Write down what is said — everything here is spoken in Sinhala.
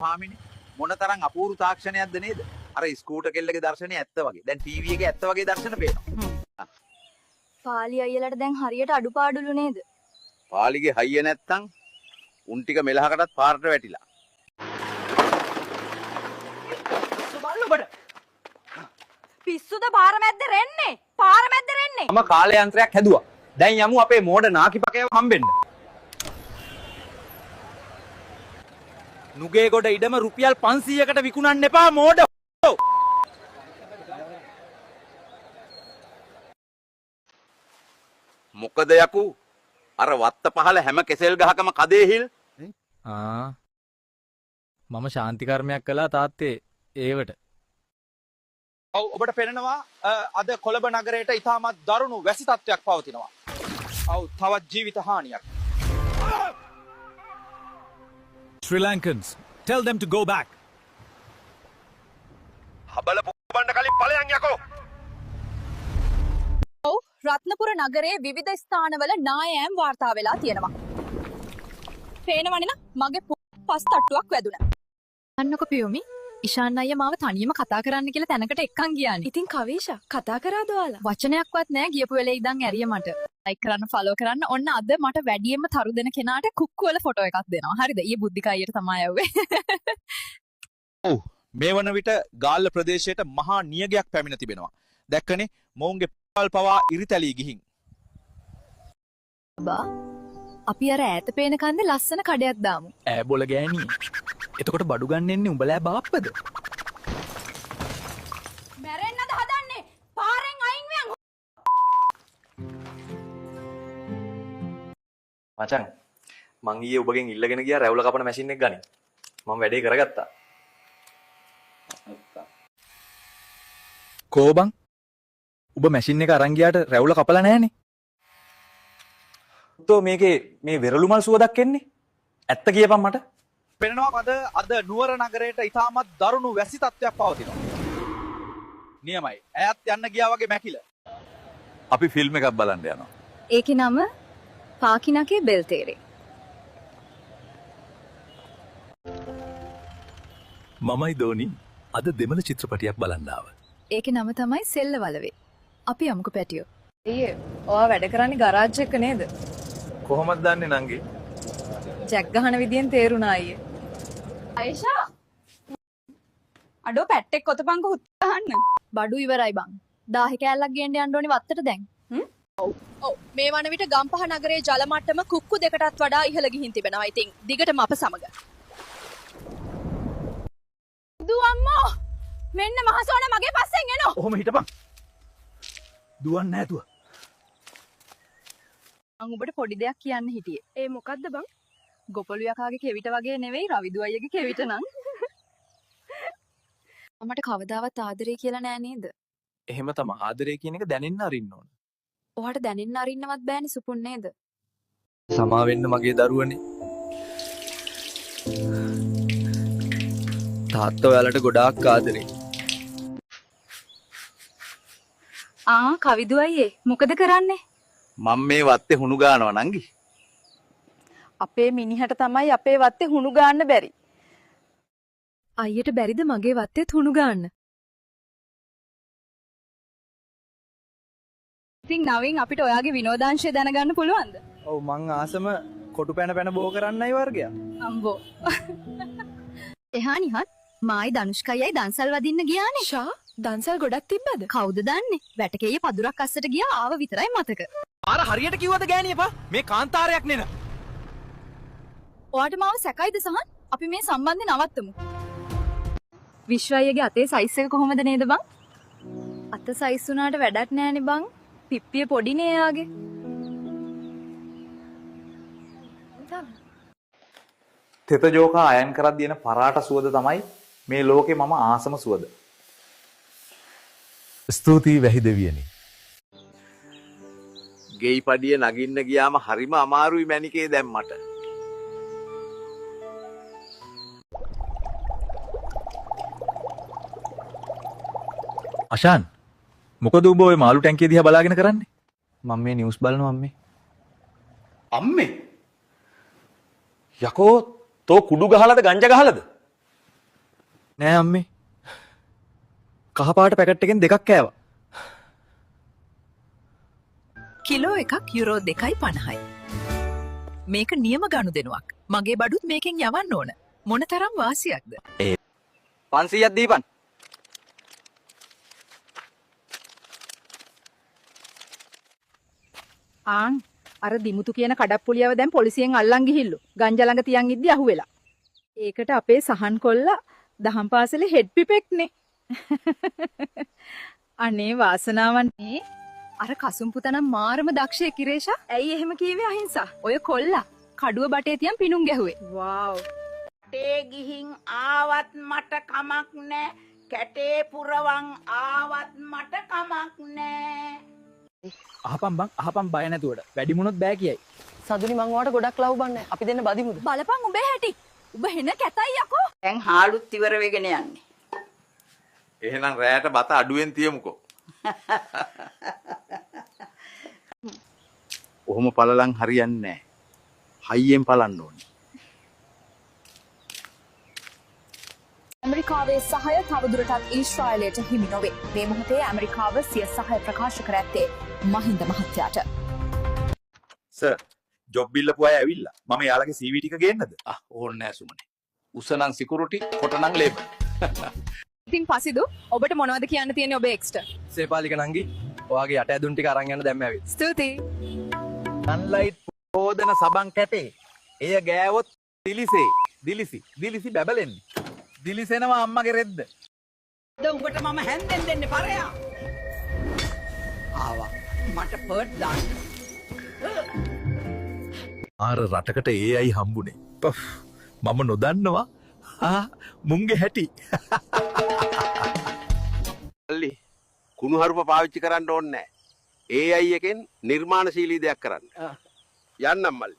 ස්වාමිනේ මොනතරම් අපූර්ව තාක්ෂණයක්ද නේද? අර ස්කූටර් කෙල්ලගේ දර්ශනය ඇත්ත වගේ. දැන් ටීවී එකේ ඇත්ත වගේ දර්ශන පේනවා. පාලි අයියලට දැන් හරියට අඩුපාඩුලු නේද? පාලිගේ හයිය නැත්තම් උන් ටික මෙලහකටත් පාරට වැටිලා. පිස්සුද පාර මැද්ද රෙන්නේ? පාර මැද්ද රෙන්නේ? මම කාල යන්ත්‍රයක් හැදුවා. දැන් යමු අපේ මෝඩ නාකිපකයව හම්බෙන්න. නුගේගොඩ ඉඩම රුපියල් 500කට විකුණන්න එපා මෝඩ. මොකද යකු අර වත්ත පහල හැම කෙසෙල් ගහකම කදේ හිල්. මම ශාන්ති කර්මයක් කළා තාත්තේ ඒවට. ඔව් ඔබට පෙනෙනවා අද කොළඹ නගරයට ඉතාමත් දරුණු වැසි තත්ත්වයක් පවතිනවා. ඔව් තවත් ජීවිත හානියක්. Sri Lankans, tell them to go back. හබල පුබන්න කලින් ඵලයන් යකෝ. ඔව් රත්නපුර නගරයේ විවිධ ස්ථානවල නායෑම් වාර්තා වෙලා තියෙනවා. පේනවනේ න මගේ පස් තට්ටුවක් වැදුනා. අන්නකො පියුමි ඉෂාන් අයියා මාව තනියම කතා කරන්න කියලා තැනකට එක්කන් ගියානේ. ඉතින් කවේෂා කතා කරාද ඔයාලා? වචනයක්වත් නැහැ ගියපු වෙලේ ඉඳන් ඇරිය මට. ලයික් කරන්න ෆලෝ කරන්න ඔන්න අද මට වැඩියෙන්ම තරු දෙන කෙනාට කුක්කු වල ෆොටෝ එකක් දෙනවා. හරිද? ඊයේ බුද්ධික අයියට තමයි යවුවේ. ඔව් මේ වන විට ගාල්ල ප්‍රදේශයට මහා නියගයක් පැමිණ තිබෙනවා. දැක්කනේ මොවුන්ගේ පල් පවා ඉරිතැලී ගිහින්. බා අපි අර ඈත පේන කන්දේ ලස්සන කඩයක් දාමු. ඈ බොල ගෑණි. එතකොට බඩු ගන්න එන්නේ උඹලා බාප්පද? මැරෙන්නද හදන්නේ? පාරෙන් අයින් වෙන්. මචං මං ඊයේ ඔබගෙන් ඉල්ලගෙන ගියා රැවුල කපන මැෂින් එක ගනින්. මම වැඩේ කරගත්තා. කෝබන් ඔබ මැෂින් එක අරන් ගියාට රැවුල කපලා නැහනේ. තෝ මේකේ මේ වෙරළු මල් සුවදක් එන්නේ. ඇත්ත කියපන් මට. පෙනෙනවා අද නුවර නගරයට ඉතාමත් දරුණු වැසි තත්ත්වයක් පවතිනවා. නියමයි. ඈත් යන්න ගියා වගේ මැකිල. අපි ෆිල්ම් එකක් බලන්න යනවා. ඒකේ නම පාකිනගේ බෙල්තේරේ. මමයි දෝනි අද දෙමළ චිත්‍රපටියක් බලන්න ආවා. ඒකේ නම තමයි සෙල්ලවලවේ. අපි යමුකෝ පැටියෝ. ඊයේ ඔයා වැඩ කරන්නේ ගරාජ් එක නේද? කොහොමද දන්නේ නංගි? ජැක් ගහන විදියෙන් තේරුණා අයියේ. අයිෂා අඩෝ පැට්ටෙක් කොතපන්කෝ හුත් ගහන්න. බඩු ඉවරයි බං. 10 කෑල්ලක් ගේන්න යන්න ඕනි වත්තට දැන්. ඔව් මේ වන විට ගම්පහ නගරයේ ජල මට්ටම කුක්කු දෙකටත් වඩා ඉහළ ගිහින් තිබෙනවා. ඉතින් දිගටම අප සමග. දුවම්මෝ මෙන්න මහසෝන මගේ පස්සෙන් එනවා. ඔහොම හිටපන්. දුවන්නේ නැතුව. මම ඔබට පොඩි දෙයක් කියන්න හිටියේ. ඒ මොකද්ද බං? ගොපළු යකාගේ කෙවිත වගේ නෙවෙයි රවිදු අයියගේ කෙවිත නං. මමට කවදාවත් ආදරේ කියලා නෑ නේද? එහෙම තමයි ආදරේ කියන එක දැනෙන්න අරින්න ඕන. ඔයාට දැනෙන්න අරින්නවත් බෑනේ සුපුන් නේද? සමා වෙන්න මගේ දරුවනේ. තාත්තා ඔයාලට ගොඩාක් ආදරේ. කවිදු අයියේ මොකද කරන්නේ? මම මේ වත්තේ හුණු ගානවා නංගි. අපේ මිනිහට තමයි අපේ වත්තේ හුණු ගාන්න බැරි. අයියට බැරිද මගේ වත්තේ හුණු ගාන්න? ඉතින් නවින් අපිට ඔයාගේ විනෝදාංශය දැනගන්න පුළුවන්ද? ඔව් මං ආසම කොටු පැන පැන බෝ කරන්නයි වර්ගයා. අම්බෝ. එහා නිහත් මායි ධනුෂ්කයයි දන්සල් වදින්න ගියානේ. ෂා දන්සල් ගොඩක් තිබ්බද? කවුද දන්නේ? වැටකේය පදුරක් අස්සට ගියා ආව විතරයි මතක. අර හරියට කිව්වද ගෑණිය පා? මේ කාන්තාරයක් නෙන. ඔයාට මාව සැකයිද සහන්? අපි මේ සම්බන්ධය නවත්තමු. විශ්වයගේ අතේ සයිස් එක කොහොමද නේද බං? අත සයිස් උනාට වැඩක් නෑනේ බං. පිප්පිය පොඩිනේ එයාගේ. තෙත ජෝකා අයන් කරද්දී එන පරාට සුවද තමයි මේ ලෝකේ මම ආසම සුවද. ස්තුතියි වැහි දෙවියනි. ගෙයි පඩිය නගින්න ගියාම හරිම අමාරුයි මැනිකේ දැන් මට. අෂාන් මොකද උඹ ඔය මාළු ටැංකිය දිහා බලාගෙන කරන්නේ? මම මේ නිවුස් බලනවා අම්මේ. අම්මේ යකෝ තෝ කුඩු ගහලාද ගංජා ගහලාද? නෑ අම්මේ. කහපාට පැකට් එකෙන් දෙකක් කෑවා. කිලෝ එකක් යුරෝ 2.50යි. මේක නියම ගනුදෙනුවක්. මගේ බඩුත් මේකෙන් යවන්න ඕන. මොනතරම් වාසියක්ද? 500ක් දීපන්. ආන් අර දිමුතු කියන කඩප්පුලියව දැන් පොලිසියෙන් අල්ලන් ගිහිල්ලු. ගංජා ළඟ තියන් ඉද්දි අහුවෙලා. ඒකට අපේ සහන් කොල්ලා දහම් පාසලේ හෙඩ් පිපෙක්නේ. අනේ වාසනාවන් මේ අර කසුම් පුතනම් මාරම දක්ෂයෙක් කිරේෂා. ඇයි එහෙම කීවේ අහිංසා? ඔය කොල්ලා කඩුව බටේ තියන් පිණුම් ගැහුවේ. වාව්. කැටේ ගිහින් ආවත් මට කමක් නෑ. කැටේ පුරවන් ආවත් මට කමක් නෑ. අහපන් බය නැතුවට. වැඩි මොනොත් බෑ කියයි. සදුනි මං ඔයාලට ගොඩක් ලව් බන්නේ. අපි දෙන්න බදිමුද? බලපන් උඹේ හැටි. උඹ හෙන කැතයි යකෝ. දැන් හාලුත් ඉවර වෙගෙන යන්නේ. එහෙනම් රැයට බත අඩුවෙන් තියමුකෝ. ඔහොම පළලන් හරියන්නේ නැහැ. හයියෙන් පලන්න ඕනේ. ඇමරිකාවේ සහය තවදුරටත් ඊශ්‍රායලයට හිමි නොවේ. මේ මොහොතේ ඇමරිකාව සිය සහය ප්‍රකාශ කර ඇත්තේ මහින්ද මහත්තයාට. සර් ජොබ් බිල්ලපු අය ඇවිල්ලා. මම යාළගේ CV ටික ගේන්නද? ඕනේ නැහැ සුමනේ. උසනම් සිකියුරිටි කොටනම් ලේබර්. ඉතින් පසිදු ඔබට මොනවද කියන්න තියෙන්නේ ඔබේ එක්ස්ට? සේපාලික නංගි ඔයාගේ යට ඇදුන් ටික අරන් යන්න දැම්ම ඇවිත්. ස්තුතියි. සන්ලයිට් පෝදන සබන් කැටේ. එය ගෑවොත් දිලිසි බැබලෙන්නේ. දිලිසෙනවා අම්මගේ රෙද්ද. උඹට මම හැන්දෙන් දෙන්නේ පරයා. ආවා. මට පර්ට් දාන්න. ආර රටකට AI හම්බුනේ. මම නොදන්නවා. මුන්ගේ හැටි. අල්ලි කුණුහරුප පාවිච්චි කරන්න ඕනේ නැහැ. AI එකෙන් නිර්මාණශීලී දෙයක් කරන්න. යන්නම් මල්ලි.